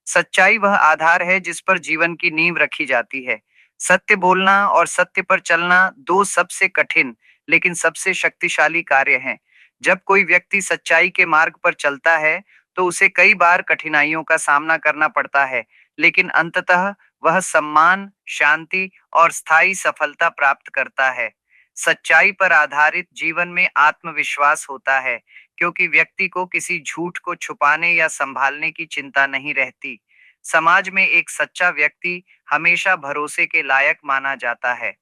सच्चाई वह आधार है जिस पर जीवन की नींव रखी जाती है। सत्य बोलना और सत्य पर चलना दो सबसे कठिन लेकिन सबसे शक्तिशाली कार्य हैं। जब कोई व्यक्ति सच्चाई के मार्ग पर चलता है, तो उसे कई बार कठिनाइयों का सामना करना पड़ता है, लेकिन अंततः वह सम्मान, शांति और स्थायी सफलता प्राप्त करता है। सच्चाई पर आधारित जीवन में आत्मविश्वास होता है, क्योंकि व्यक्ति को किसी झूठ को छुपाने या संभालने की चिंता नहीं रहती। समाज में एक सच्चा व्यक्ति हमेशा भरोसे के लायक माना जाता है।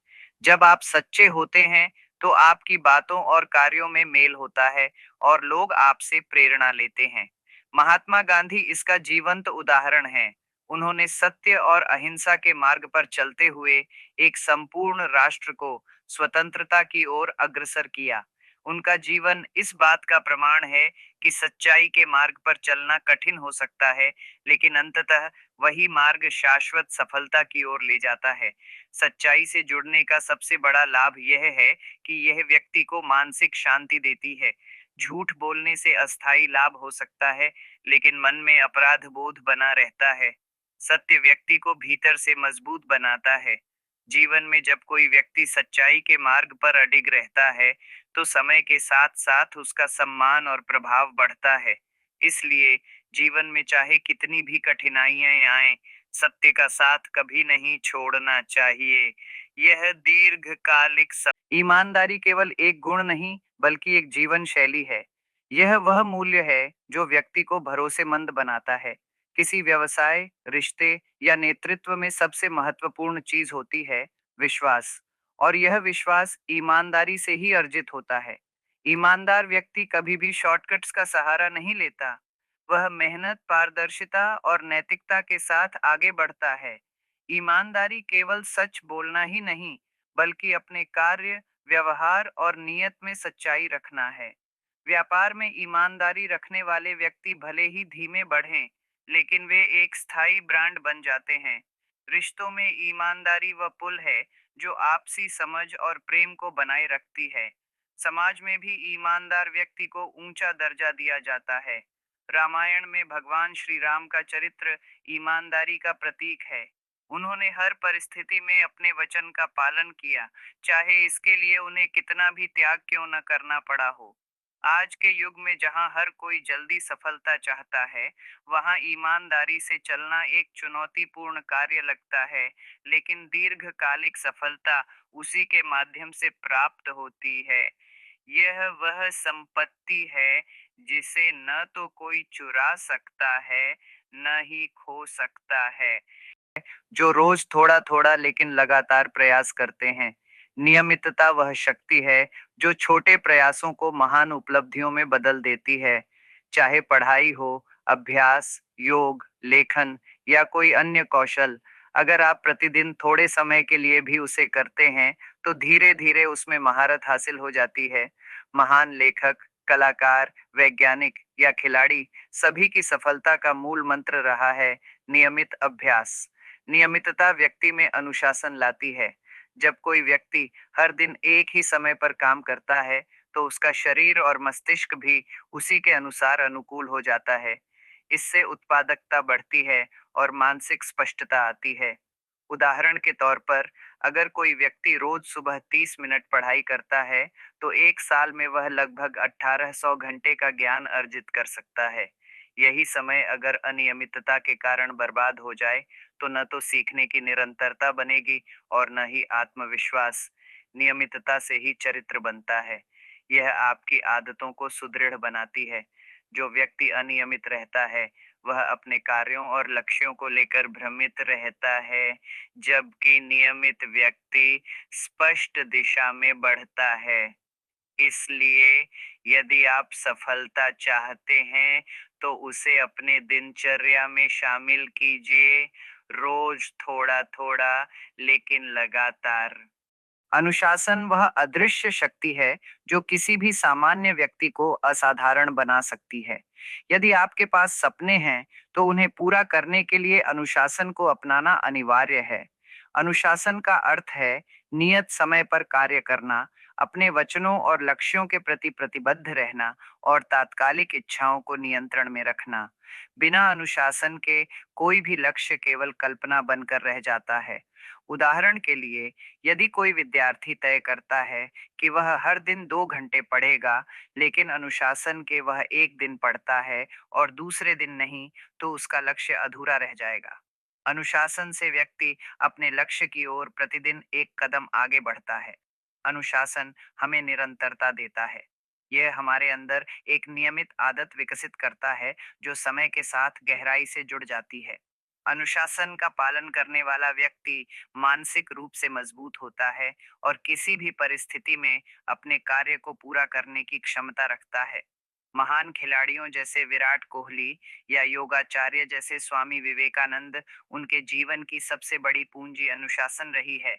जब आप सच्चे होते हैं, तो आपकी बातों और कार्यों में मेल होता है और लोग आपसे प्रेरणा लेते हैं। महात्मा गांधी इसका जीवंत उदाहरण हैं। उन्होंने सत्य और अहिंसा के मार्ग पर चलते हुए एक संपूर्ण राष्ट्र को स्वतंत्रता की ओर अग्रसर किया। उनका जीवन इस बात का प्रमाण है कि सच्चाई के मार्ग पर चलना कठिन हो सकता है, लेकिन अंततः वही मार्ग शाश्वत सफलता की ओर ले जाता है। सच्चाई से जुड़ने का सबसे बड़ा लाभ यह है कि यह व्यक्ति को मानसिक शांति देती है। झूठ बोलने से अस्थायी लाभ हो सकता है, लेकिन मन में अपराध बोध बना रहता है। सत्य व्यक्ति को भीतर से मजबूत बनाता है। जीवन में जब कोई व्यक्ति सच्चाई के मार्ग पर अडिग रहता है, तो समय के साथ साथ उसका सम्मान और प्रभाव बढ़ता है। इसलिए जीवन में चाहे कितनी भी कठिनाइयां आए, सत्य का साथ कभी नहीं छोड़ना चाहिए। यह दीर्घकालिक ईमानदारी केवल एक गुण नहीं, बल्कि एक जीवन शैली है। यह वह मूल्य है जो व्यक्ति को भरोसेमंद बनाता है। किसी व्यवसाय, रिश्ते या नेतृत्व में सबसे महत्वपूर्ण चीज होती है विश्वास। और यह विश्वास ईमानदारी से ही अर्जित होता है। ईमानदार व्यक्ति कभी भी शॉर्टकट्स का सहारा नहीं लेता। वह मेहनत, पारदर्शिता और नैतिकता के साथ आगे बढ़ता है। ईमानदारी केवल सच बोलना ही नहीं, बल्कि अपने कार्य, व्यवहार और नियत में सच्चाई रखना है। व्यापार में ईमानदारी रखने वाले व्यक्ति भले ही धीमे बढ़ें, लेकिन वे एक स्थायी ब्रांड बन जाते हैं। रिश्तों में ईमानदारी वह पुल है जो आपसी समझ और प्रेम को बनाए रखती है। समाज में भी ईमानदार व्यक्ति को ऊंचा दर्जा दिया जाता है। रामायण में भगवान श्री राम का चरित्र ईमानदारी का प्रतीक है। उन्होंने हर परिस्थिति में अपने वचन का पालन किया, चाहे इसके लिए उन्हें कितना भी त्याग क्यों न करना पड़ा हो। आज के युग में जहां हर कोई जल्दी सफलता चाहता है, वहां ईमानदारी से चलना एक चुनौतीपूर्ण कार्य लगता है, लेकिन दीर्घकालिक सफलता उसी के माध्यम से प्राप्त होती है। यह वह संपत्ति है जिसे न तो कोई चुरा सकता है, न ही खो सकता है। जो रोज थोड़ा थोड़ा लेकिन लगातार प्रयास करते हैं। नियमितता वह शक्ति है जो छोटे प्रयासों को महान उपलब्धियों में बदल देती है। चाहे पढ़ाई हो, अभ्यास, योग, लेखन या कोई अन्य कौशल, अगर आप प्रतिदिन थोड़े समय के लिए भी उसे करते हैं, तो धीरे धीरे उसमें महारत हासिल हो जाती है। महान लेखक, कलाकार, वैज्ञानिक या खिलाड़ी, सभी की सफलता का मूल मंत्र रहा है नियमित अभ्यास। नियमितता व्यक्ति में अनुशासन लाती है। जब कोई व्यक्ति हर दिन एक ही समय पर काम करता है, तो उसका शरीर और मस्तिष्क भी उसी के अनुसार अनुकूल हो जाता है। इससे उत्पादकता बढ़ती है और मानसिक स्पष्टता आती है। उदाहरण के तौर पर, अगर कोई व्यक्ति रोज सुबह 30 मिनट पढ़ाई करता है, तो एक साल में वह लगभग 1800 घंटे का ज्ञान अर्जित कर सकता है। यही समय अगर अनियमितता के कारण बर्बाद हो जाए, तो न तो सीखने की निरंतरता बनेगी और न ही आत्मविश्वास। नियमितता से ही चरित्र बनता है। यह आपकी आदतों को सुदृढ़ बनाती है। जो व्यक्ति अनियमित रहता है, वह अपने कार्यों और लक्ष्यों को लेकर भ्रमित रहता है, जबकि नियमित व्यक्ति स्पष्ट दिशा में बढ़ता है। इसलिए यदि आप सफलता चाहते हैं, तो उसे अपने दिनचर्या में शामिल कीजिए, रोज थोड़ा थोड़ा लेकिन लगातार। अनुशासन वह अदृश्य शक्ति है जो किसी भी सामान्य व्यक्ति को असाधारण बना सकती है। यदि आपके पास सपने हैं, तो उन्हें पूरा करने के लिए अनुशासन को अपनाना अनिवार्य है। अनुशासन का अर्थ है नियत समय पर कार्य करना, अपने वचनों और लक्ष्यों के प्रति प्रतिबद्ध रहना और तात्कालिक इच्छाओं को नियंत्रण में रखना। बिना अनुशासन के कोई भी लक्ष्य केवल कल्पना बनकर रह जाता है। उदाहरण के लिए, यदि कोई विद्यार्थी तय करता है कि वह हर दिन 2 घंटे पढ़ेगा, लेकिन अनुशासन के वह एक दिन पढ़ता है और दूसरे दिन नहीं, तो उसका लक्ष्य अधूरा रह जाएगा। अनुशासन से व्यक्ति अपने लक्ष्य की ओर प्रतिदिन एक कदम आगे बढ़ता है। अनुशासन हमें निरंतरता देता है। यह हमारे अंदर एक नियमित आदत विकसित करता है जो समय के साथ गहराई से जुड़ जाती है। अनुशासन का पालन करने वाला व्यक्ति मानसिक रूप से मजबूत होता है और किसी भी परिस्थिति में अपने कार्य को पूरा करने की क्षमता रखता है। महान खिलाड़ियों जैसे विराट कोहली या योगाचार्य जैसे स्वामी विवेकानंद, उनके जीवन की सबसे बड़ी पूंजी अनुशासन रही है।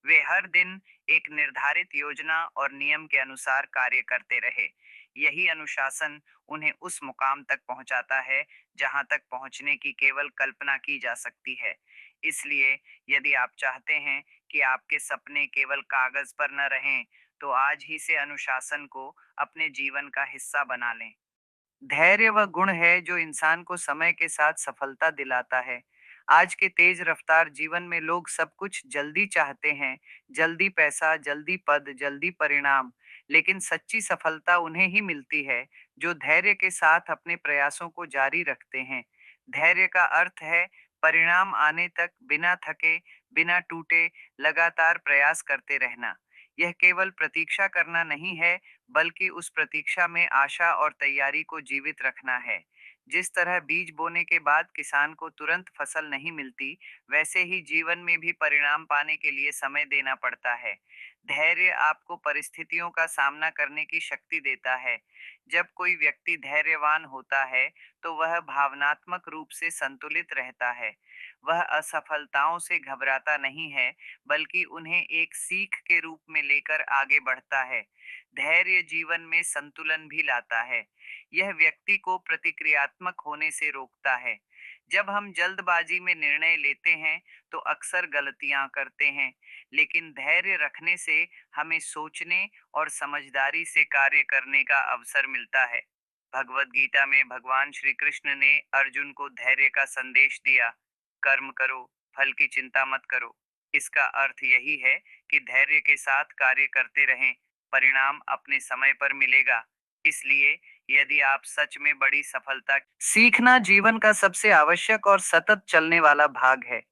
वे हर दिन एक निर्धारित योजना और नियम के अनुसार कार्य करते रहे। यही अनुशासन उन्हें उस मुकाम तक पहुंचाता है जहां तक पहुंचने की केवल कल्पना की जा सकती है। इसलिए यदि आप चाहते हैं कि आपके सपने केवल कागज पर न रहें, तो आज ही से अनुशासन को अपने जीवन का हिस्सा बना लें। धैर्य वह गुण है जो इंसान को समय के साथ सफलता दिलाता है। आज के तेज रफ्तार जीवन में लोग सब कुछ जल्दी चाहते हैं, जल्दी पैसा, जल्दी पद, जल्दी परिणाम। लेकिन सच्ची सफलता उन्हें ही मिलती है जो धैर्य के साथ अपने प्रयासों को जारी रखते हैं। धैर्य का अर्थ है परिणाम आने तक बिना थके, बिना टूटे, लगातार प्रयास करते रहना। यह केवल प्रतीक्षा करना नहीं है, बल्कि उस प्रतीक्षा में आशा और तैयारी को जीवित रखना है। जिस तरह बीज बोने के बाद किसान को तुरंत फसल नहीं मिलती, वैसे ही जीवन में भी परिणाम पाने के लिए समय देना पड़ता है। धैर्य आपको परिस्थितियों का सामना करने की शक्ति देता है। जब कोई व्यक्ति धैर्यवान होता है, तो वह भावनात्मक रूप से संतुलित रहता है। वह असफलताओं से घबराता नहीं है, बल्कि उन्हें एक सीख के रूप में लेकर आगे बढ़ता है। धैर्य जीवन में संतुलन भी लाता है। यह व्यक्ति को प्रतिक्रियात्मक होने से रोकता है। जब हम जल्दबाजी में निर्णय लेते हैं, तो अक्सर गलतियां करते हैं, लेकिन धैर्य रखने से हमें सोचने और समझदारी से कार्य करने का अवसर मिलता है। भगवत गीता में भगवान श्री कृष्ण ने अर्जुन को धैर्य का संदेश दिया। कर्म करो, फल की चिंता मत करो। इसका अर्थ यही है कि धैर्य के साथ कार्य करते रहें, परिणाम अपने समय पर मिलेगा। इसलिए यदि आप सच में बड़ी सफलता, सीखना जीवन का सबसे आवश्यक और सतत चलने वाला भाग है।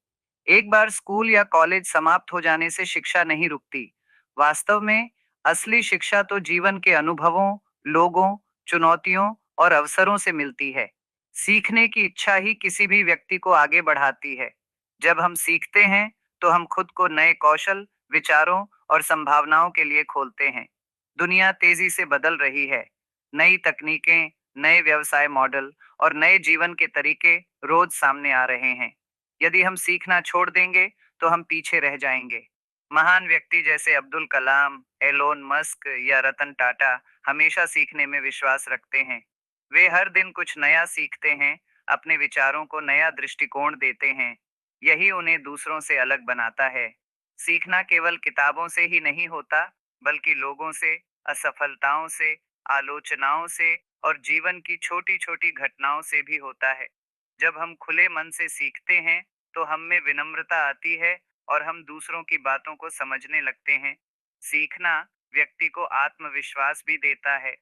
एक बार स्कूल या कॉलेज समाप्त हो जाने से शिक्षा नहीं रुकती। वास्तव में असली शिक्षा तो जीवन के अनुभवों, लोगों, चुनौतियों और अवसरों से मिलती है। सीखने की इच्छा ही किसी भी व्यक्ति को आगे बढ़ाती है। जब हम सीखते हैं, तो हम खुद को नए कौशल, विचारों और संभावनाओं के लिए खोलते हैं। दुनिया तेजी से बदल रही है। नई तकनीकें, नए व्यवसाय मॉडल और नए जीवन के तरीके रोज सामने आ रहे हैं। यदि हम सीखना छोड़ देंगे, तो हम पीछे रह जाएंगे। महान व्यक्ति जैसे अब्दुल कलाम, एलोन मस्क या रतन टाटा हमेशा सीखने में विश्वास रखते हैं। वे हर दिन कुछ नया सीखते हैं, अपने विचारों को नया दृष्टिकोण देते हैं। यही उन्हें दूसरों से अलग बनाता है। सीखना केवल किताबों से ही नहीं होता, बल्कि लोगों से, असफलताओं से, आलोचनाओं से और जीवन की छोटी-छोटी घटनाओं से भी होता है। जब हम खुले मन से सीखते हैं, तो हम में विनम्रता आती है और हम दूसरों की बातों को समझने लगते हैं। सीखना व्यक्ति को आत्मविश्वास भी देता है।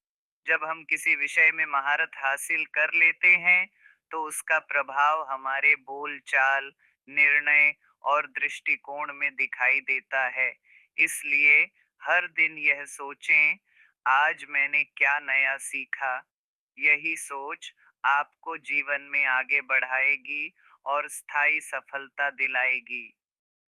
जब हम किसी विषय में महारत हासिल कर लेते हैं, तो उसका प्रभाव हमारे बोलचाल, निर्णय और दृष्टिकोण में दिखाई देता है। इसलिए हर दिन यह सोचें, आज मैंने क्या नया सीखा। यही सोच आपको जीवन में आगे बढ़ाएगी और स्थायी सफलता दिलाएगी।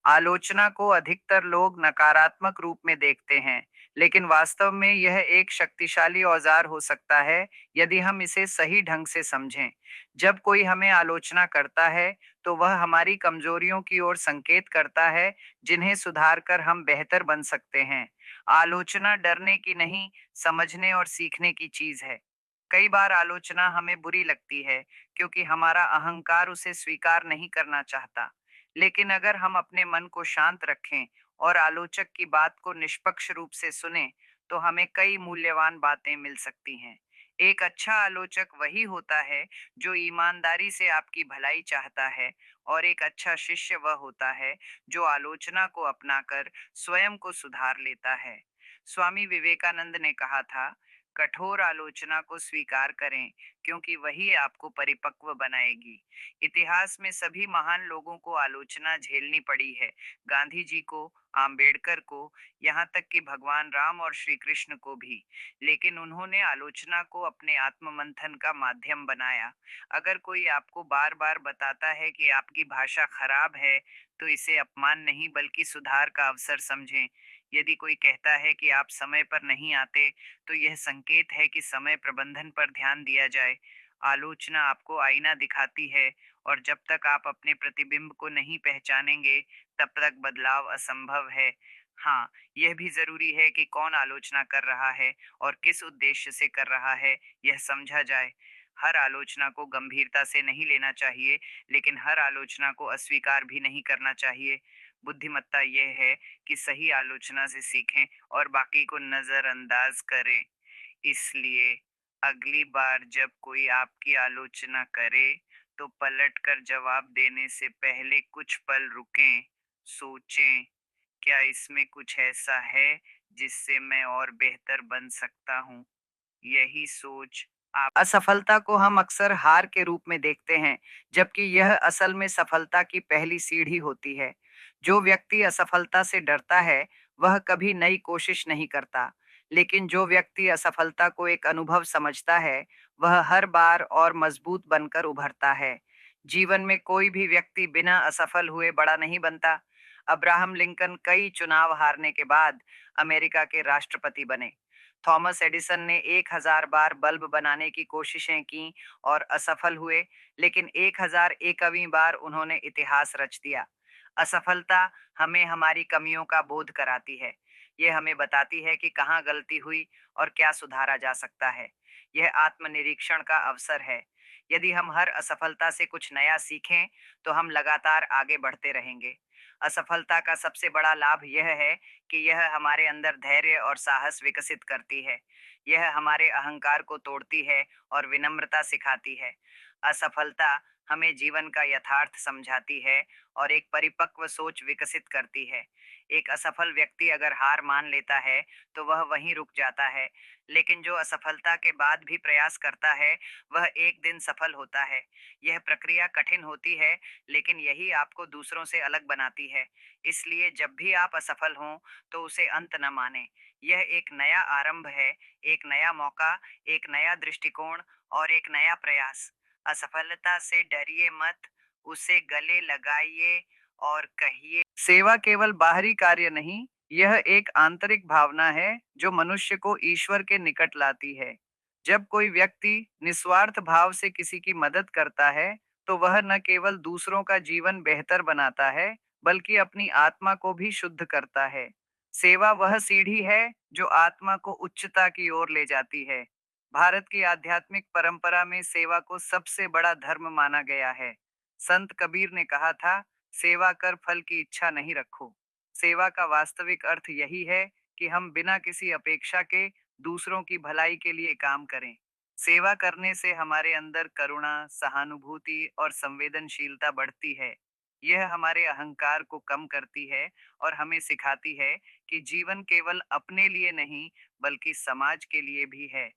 आलोचना को अधिकतर लोग नकारात्मक रूप में देखते हैं, लेकिन वास्तव में यह एक शक्तिशाली औजार हो सकता है यदि हम इसे सही ढंग से समझें। जब कोई हमें आलोचना करता है, तो वह हमारी कमजोरियों की ओर संकेत करता है, जिन्हें सुधार कर हम बेहतर बन सकते हैं। आलोचना डरने की नहीं, समझने और सीखने की चीज है। कई बार आलोचना हमें बुरी लगती है, क्योंकि हमारा अहंकार उसे स्वीकार नहीं करना चाहता। लेकिन अगर हम अपने मन को शांत रखें और आलोचक की बात को निष्पक्ष रूप से सुने तो हमें कई मूल्यवान बातें मिल सकती हैं। एक अच्छा आलोचक वही होता है जो ईमानदारी से आपकी भलाई चाहता है, और एक अच्छा शिष्य वह होता है जो आलोचना को अपनाकर स्वयं को सुधार लेता है। स्वामी विवेकानंद ने कहा था, कठोर आलोचना को स्वीकार करें क्योंकि वही आपको परिपक्व बनाएगी। इतिहास में सभी महान लोगों को आलोचना झेलनी पड़ी है। गांधी जी को, आम्बेडकर को, यहाँ तक कि भगवान राम और श्री कृष्ण को भी। लेकिन उन्होंने आलोचना को अपने आत्ममंथन का माध्यम बनाया। अगर कोई आपको बार बार बताता है कि आपकी भाषा खराब है, तो इसे अपमान नहीं बल्कि सुधार का अवसर समझें। यदि कोई कहता है कि आप समय पर नहीं आते, तो यह संकेत है कि समय प्रबंधन पर ध्यान दिया जाए। आलोचना आपको आईना दिखाती है, और जब तक आप अपने प्रतिबिंब को नहीं पहचानेंगे, तब तक बदलाव असंभव है। हाँ, यह भी जरूरी है कि कौन आलोचना कर रहा है और किस उद्देश्य से कर रहा है, यह समझा जाए। हर आलोचना को गंभीरता से नहीं लेना चाहिए, लेकिन हर आलोचना को अस्वीकार भी नहीं करना चाहिए। बुद्धिमत्ता यह है कि सही आलोचना से सीखें और बाकी को नजरअंदाज करें। इसलिए अगली बार जब कोई आपकी आलोचना करे, तो पलटकर जवाब देने से पहले कुछ पल रुकें, सोचें, क्या इसमें कुछ ऐसा है जिससे मैं और बेहतर बन सकता हूँ? यही सोच आप असफलता को हम अक्सर हार के रूप में देखते हैं, जबकि यह असल में सफलता की पहली सीढ़ी होती है। जो व्यक्ति असफलता से डरता है, वह कभी नई कोशिश नहीं करता। लेकिन जो व्यक्ति असफलता को एक अनुभव समझता है, वह हर बार और मजबूत बनकर उभरता है। जीवन में कोई भी व्यक्ति बिना असफल हुए बड़ा नहीं बनता। अब्राहम लिंकन कई चुनाव हारने के बाद अमेरिका के राष्ट्रपति बने। थॉमस एडिसन ने 1000 बार बल्ब बनाने की कोशिशें की और असफल हुए, लेकिन 1001वीं बार उन्होंने इतिहास रच दिया। असफलता हमें हमारी कमियों का बोध कराती है। यह हमें बताती है कि कहाँ गलती हुई और क्या सुधारा जा सकता है। यह आत्मनिरीक्षण का अवसर है। यदि हम हर असफलता से कुछ नया सीखें, तो हम लगातार आगे बढ़ते रहेंगे। असफलता का सबसे बड़ा लाभ यह है कि यह हमारे अंदर धैर्य और साहस विकसित करती है। यह हमारे अहंकार को तोड़ती है और विनम्रता सिखाती है। असफलता हमें जीवन का यथार्थ समझाती है और एक परिपक्व सोच विकसित करती है। एक असफल व्यक्ति अगर हार मान लेता है, तो वह वहीं रुक जाता है। लेकिन जो असफलता के बाद भी प्रयास करता है, वह एक दिन सफल होता है। यह प्रक्रिया कठिन होती है, लेकिन यही आपको दूसरों से अलग बनाती है। इसलिए जब भी आप असफल हों, तो उसे अंत न माने। यह एक नया आरंभ है, एक नया मौका, एक नया दृष्टिकोण और एक नया प्रयास। असफलता से डरिए मत, उसे गले लगाइए और कहिए, सेवा केवल बाहरी कार्य नहीं, यह एक आंतरिक भावना है जो मनुष्य को ईश्वर के निकट लाती है। जब कोई व्यक्ति निस्वार्थ भाव से किसी की मदद करता है, तो वह न केवल दूसरों का जीवन बेहतर बनाता है, बल्कि अपनी आत्मा को भी शुद्ध करता है। सेवा वह सीढ़ी है जो आत्मा को उच्चता की ओर ले जाती है। भारत की आध्यात्मिक परंपरा में सेवा को सबसे बड़ा धर्म माना गया है। संत कबीर ने कहा था, सेवा कर फल की इच्छा नहीं रखो। सेवा का वास्तविक अर्थ यही है कि हम बिना किसी अपेक्षा के दूसरों की भलाई के लिए काम करें। सेवा करने से हमारे अंदर करुणा, सहानुभूति और संवेदनशीलता बढ़ती है। यह हमारे अहंकार को कम करती है और हमें सिखाती है कि जीवन केवल अपने लिए नहीं, बल्कि समाज के लिए भी है।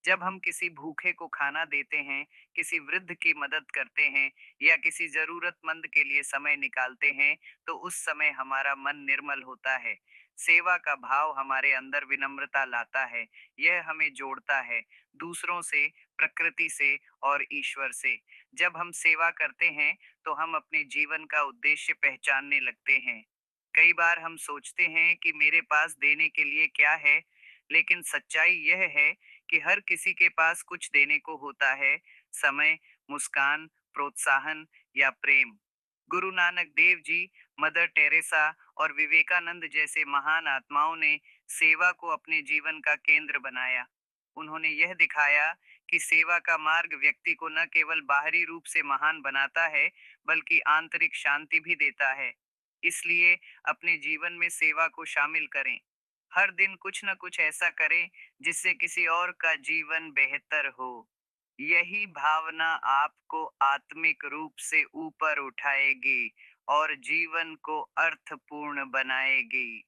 जब हम किसी भूखे को खाना देते हैं, किसी वृद्ध की मदद करते हैं या किसी जरूरतमंद के लिए समय निकालते हैं, तो उस समय हमारा मन निर्मल होता है। सेवा का भाव हमारे अंदर विनम्रता लाता है। यह हमें जोड़ता है, दूसरों से, प्रकृति से और ईश्वर से। जब हम सेवा करते हैं, तो हम अपने जीवन का उद्देश्य पहचानने लगते हैं। कई बार हम सोचते हैं कि मेरे पास देने के लिए क्या है, लेकिन सच्चाई यह है कि हर किसी के पास कुछ देने को होता है। समय, मुस्कान, प्रोत्साहन या प्रेम। गुरु नानक देव जी, मदर टेरेसा और विवेकानंद जैसे महान आत्माओं ने सेवा को अपने जीवन का केंद्र बनाया। उन्होंने यह दिखाया कि सेवा का मार्ग व्यक्ति को न केवल बाहरी रूप से महान बनाता है, बल्कि आंतरिक शांति भी देता है। इसलिए अपने जीवन में सेवा को शामिल करें। हर दिन कुछ न कुछ ऐसा करें जिससे किसी और का जीवन बेहतर हो। यही भावना आपको आत्मिक रूप से ऊपर उठाएगी और जीवन को अर्थपूर्ण बनाएगी।